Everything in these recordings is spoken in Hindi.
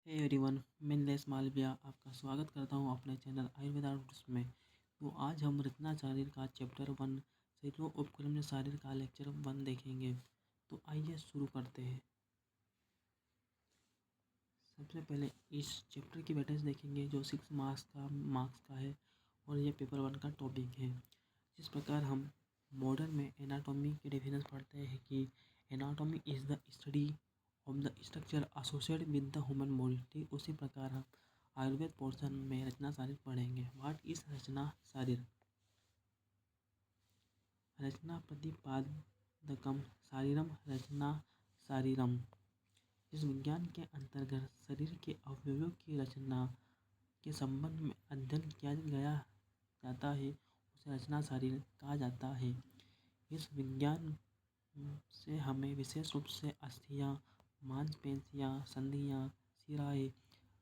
हे एवरीवन, मैं नीलेश मालविया आपका स्वागत करता हूं अपने चैनल आयुर्वेदा रूट्स में। तो आज हम रचना शारीर का चैप्टर 1 शरीरों उपक्रम शारीर का लेक्चर 1 देखेंगे। तो आइए शुरू करते हैं। सबसे पहले इस चैप्टर की वेटेज देखेंगे जो 6 मार्क्स का है और ये पेपर 1 का टॉपिक है। जिस प्रकार हम मॉडर्न में एनाटॉमी के डेफिनेशन पढ़ते हैं कि anatomy is the study of the structure associated with the human body, ठीक उसी प्रकार हम आयुर्वेद पोर्शन में रचना शारीर पढ़ेंगे। व्हाट इज रचना शारीर? रचना प्रतिपादकम शारीरम रचना शारीरम। इस विज्ञान के अंतर्गत शरीर के अवयवों की रचना के संबंध में अध्ययन किया जाता है, उसे रचना शारीर कहा जाता है। इस विज्ञान से हमें विशेष रूप से अस्थियाँ, मांसपेशियाँ, संधियाँ, शिराएँ,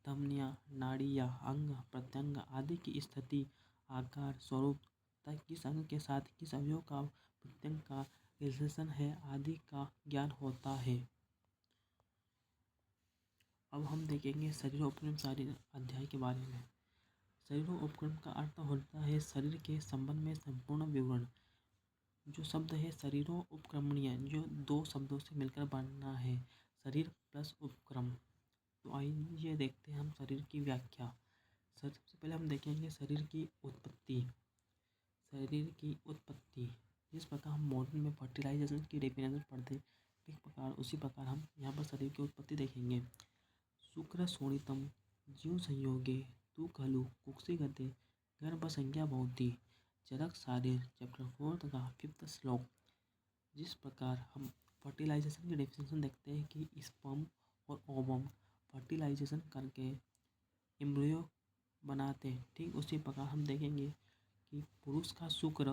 धमनियाँ, नाड़ियाँ, अंग प्रत्यंग आदि की स्थिति, आकार, स्वरूप तथा किस अंग के साथ किस अवयव का प्रत्यंग का रिलेशन है आदि का ज्ञान होता है। अब हम देखेंगे शरीरोपक्रम शारीर अध्याय के बारे में। शरीरोपक्रम का अर्थ होता है शरीर के संबंध में संपूर्ण विवरण। जो शब्द है शरीरों उपक्रमणीय, जो दो शब्दों से मिलकर बनना है, शरीर प्लस उपक्रम। तो आइए देखते हैं हम शरीर की व्याख्या। सबसे पहले हम देखेंगे शरीर की उत्पत्ति। शरीर की उत्पत्ति जिस प्रकार हम मॉडर्न में फर्टिलाइजेशन की डेफिनेशन पढ़ते हैं, ठीक प्रकार उसी प्रकार हम यहाँ पर शरीर की उत्पत्ति देखेंगे। शुक्र शोणितम जीव संयोगे तू खलु कुक्षिगते गर्भ संज्ञा भवति। चरक शारीर चैप्टर 4 तथा 5th श्लोक। जिस प्रकार हम फर्टिलाइजेशन की डेफिनेशन देखते हैं कि स्पर्म और ओवम फर्टिलाइजेशन करके एम्ब्रियो बनाते हैं, ठीक उसी प्रकार हम देखेंगे कि पुरुष का शुक्र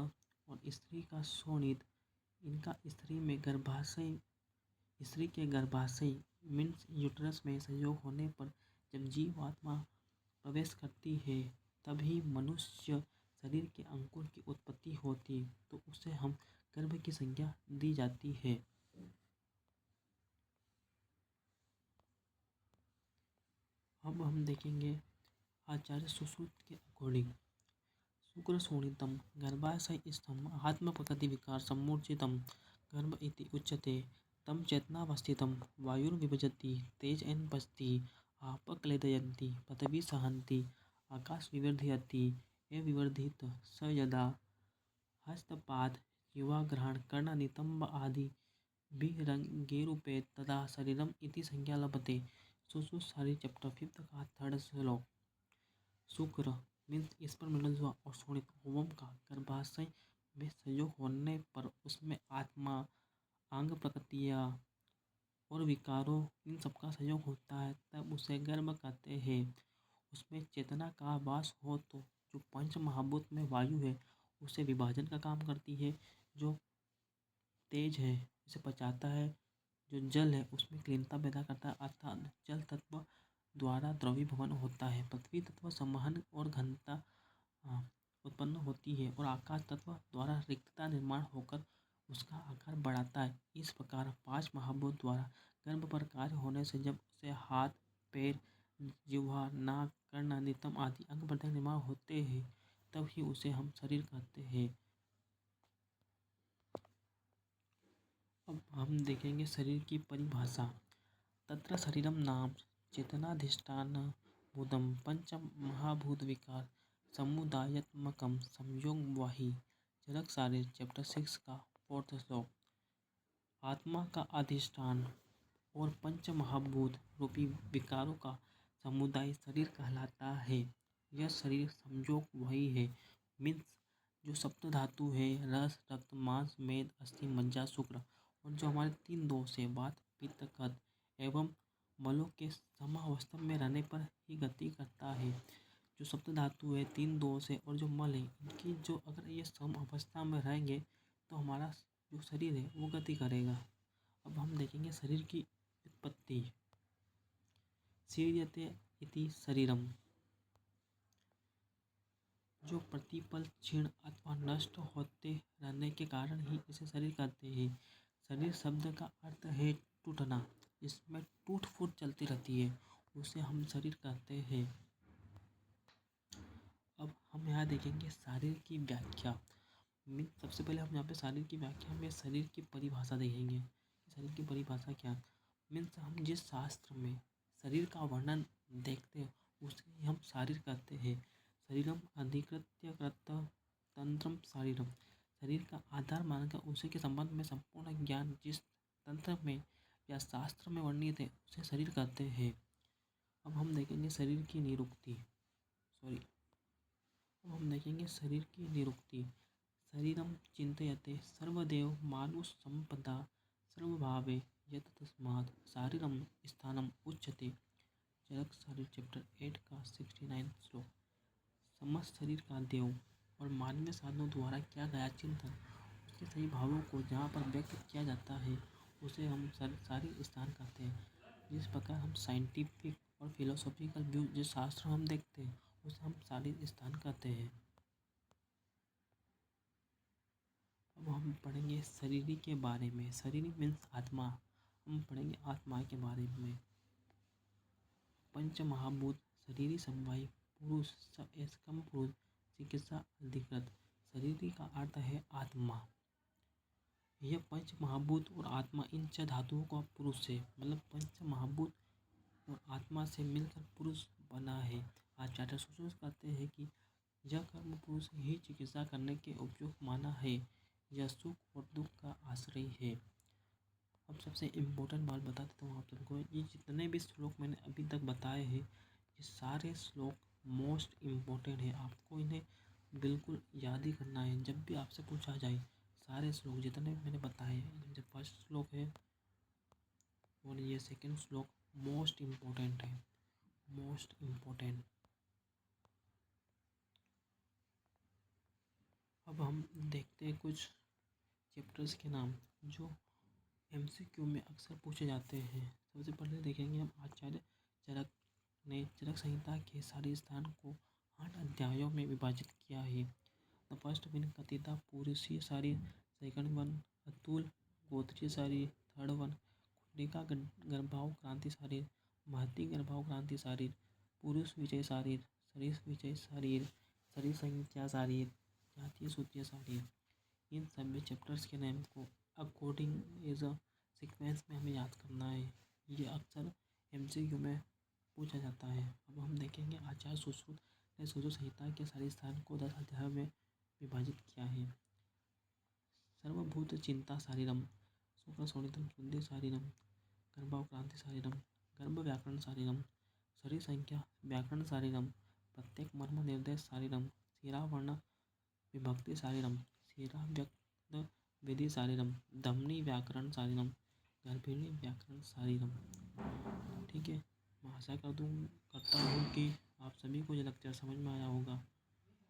और स्त्री का शोणित, इनका स्त्री के गर्भाशय मीन्स यूट्रस में संयोग होने पर जब जीवात्मा प्रवेश करती है तभी मनुष्य शरीर के अंकुर की उत्पत्ति होती, तो उसे हम गर्भ की संज्ञा दी जाती है। अब हम देखेंगे आचार्य सुश्रुत के अकॉर्डिंग। शुक्र शोणितम गर्भाशय स्थम आत्म प्रकृति विकार सम्मूर्छितम गर्भ इति उच्यते। तम चेतनावस्थितम वायुर्विभजति तेज एन पचति आप क्लेदयन्ति पृथ्वी सहन्ति आकाश विवर्धयति ए विवर्धित स यदा हस्तपाद युवाग्रहण कर्ण नितंब आदि विरंगेरूपे तदा शरीरम इति संज्ञा लभते। सुश्रुत शारीर चैप्टर 5 का 3rd श्लोक। शुक्र मीन्स स्पर्म और शोणित ओवम का गर्भाशय में संयोग होने पर उसमें आत्मा, अंग प्रकृतियाँ और विकारों इन सबका संयोग होता है, तब उसे गर्भ कहते हैं। उसमें चेतना का वास हो तो जो पंच महाभूत में वायु है उसे विभाजन का काम करती है, जो तेज है उसे पचाता है, जो जल है उसमें क्लीनता पैदा करता है अर्थात जल तत्व द्वारा द्रवीभवन होता है। पृथ्वी तत्व संवहन और घनता उत्पन्न होती है और आकाश तत्व द्वारा रिक्तता निर्माण होकर उसका आकार बढ़ाता है। इस प्रकार 5 महाभूत द्वारा गर्भ पर कार्य होने से जब उसे हाथ, पैर, जिह्वा, नाक, कर्ण, नितंब आदि अंग प्रत्यंग निर्माण होते हैं तब ही उसे हम शरीर कहते हैं। अब हम देखेंगे शरीर की परिभाषा। तत्र शरीरम नाम चेतनाधिष्ठान भूतम पंच महाभूत विकार समुदायात्मकम संयोग वाही। चरक शारीर चैप्टर 6 का 4th श्लोक। आत्मा का अधिष्ठान और पंच महाभूत रूपी विकारों का समुदाय शरीर कहलाता है। यह शरीर संयोग वही है मीन्स जो सप्त धातु है रस, रक्त, मांस, मेद, अस्थि, मज्जा, शुक्र और जो हमारे 3 दोष है वात, पित्त, कफ एवं मलों के समावस्था में रहने पर ही गति करता है। जो सप्त धातु है, 3 दोष है और जो मल है, इनकी जो अगर ये सम अवस्था में रहेंगे तो हमारा जो शरीर है वो गति करेगा। अब हम देखेंगे शरीर की उत्पत्ति। शीर्यते इति शरीरम, जो प्रतिपल क्षीण अथवा नष्ट होते रहने के कारण ही इसे शरीर कहते हैं। शरीर शब्द का अर्थ है टूटना, इसमें टूट फूट चलती रहती है उसे हम शरीर कहते हैं। अब हम यहाँ देखेंगे शरीर की व्याख्या। मीन सबसे पहले हम यहाँ पे शरीर की व्याख्या में शरीर की परिभाषा देखेंगे। शरीर की परिभाषा क्या? मीन्स हम जिस शास्त्र में शरीर का वर्णन देखते हैं उसे ही हम शरीर कहते हैं। शरीरम अधिकृत्य कृत्य तंत्रम शरीरम। शरीर का आधार मानकर उसी के संबंध में संपूर्ण ज्ञान जिस तंत्र में या शास्त्र में वर्णित है उसे शरीर कहते हैं। अब हम देखेंगे शरीर की निरुक्ति। अब हम देखेंगे शरीर की निरुक्ति। शरीरम चिंतयते सर्वदेव मानुष संपदा सर्वभावे यत तस्मात् शारीरम स्थानम उच्यते। चरक शरीर चैप्टर 8 का 69 श्लोक। समस्त शरीर का देव और मानवीय साधनों द्वारा किया गया चिंतन उसके सही भावों को जहाँ पर व्यक्त किया जाता है उसे हम शारीर स्थान कहते हैं। जिस प्रकार हम साइंटिफिक और फिलोसॉफिकल व्यू जिस शास्त्र हम देखते हैं उसे हम शारीर स्थान कहते हैं। अब हम पढ़ेंगे शरीर के बारे में। शरीर मीन्स आत्मा। हम पढ़ेंगे आत्मा के बारे में। पंच महाभूत शरीरी समवाय पुरुष सकम पुरुष चिकित्सा अधिकृत। शरीर का अर्थ है आत्मा। यह पंच महाभूत और आत्मा इन 6 धातुओं का पुरुष है। मतलब पंच महाभूत और आत्मा से मिलकर पुरुष बना है। आचार्य सुश्रुत कहते हैं कि यह कर्म पुरुष ही चिकित्सा करने के उपयुक्त माना है। यह सुख और दुख का आश्रय है। अब सबसे इम्पोर्टेंट बात बता देता हूँ आप सबको। ये जितने भी श्लोक मैंने अभी तक बताए हैं ये सारे श्लोक मोस्ट इम्पोर्टेंट है। आपको इन्हें बिल्कुल याद ही करना है। जब भी आपसे पूछा जाए सारे श्लोक जितने मैंने बताए हैं, जब फर्स्ट श्लोक है और ये सेकंड श्लोक मोस्ट इम्पोर्टेंट है। Most important. अब हम देखते हैं कुछ चैप्टर्स के नाम जो MCQ में अक्सर पूछे जाते हैं। सबसे पहले देखेंगे हम आचार्य चरक ने चरक संहिता के शारीर स्थान को 8 अध्यायों में विभाजित किया है। द फर्स्ट वन कथिता पुरुषीय शारीर, सेकंड वन अतुल गोत्रीय शारीर, थर्ड वन कुंडिका गर्भाव क्रांति शारीर, महती गर्भाव क्रांति शारीर, पुरुष विजय शारीर, शरीर विजय शारीर, शरीर संख्या शारीर, जातीय सूत्रीय शारीर। इन सभी चैप्टर्स के नेम को अकॉर्डिंग एज अ सीक्वेंस में हमें याद करना है। ये अक्सर MCQ में पूछा जाता है। अब हम देखेंगे आचार्य सुश्रुत ने सुश्रुत संहिता के शारीर स्थान को 10 अध्यायों में विभाजित किया है। सर्वभूत चिंता शारीरम, शुक्र शोणितम शुद्धि शारीरम, गर्भाव क्रांति शारीरम, गर्भ व्याकरण शारीरम, शरीर संख्या व्याकरण शारीरम, प्रत्येक मर्म निर्देश शारीरम, शिरा वर्ण विभक्ति शारीरम, शिरा व्यक्त विधि शारीरम, धमनी व्याकरण शारीरम, गर्भिणी व्याकरण शारीरम। ठीक है, मैं आशा करता हूँ कि आप सभी को ये लेक्चर समझ में आया होगा।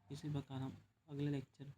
इसी प्रकार हम अगले लेक्चर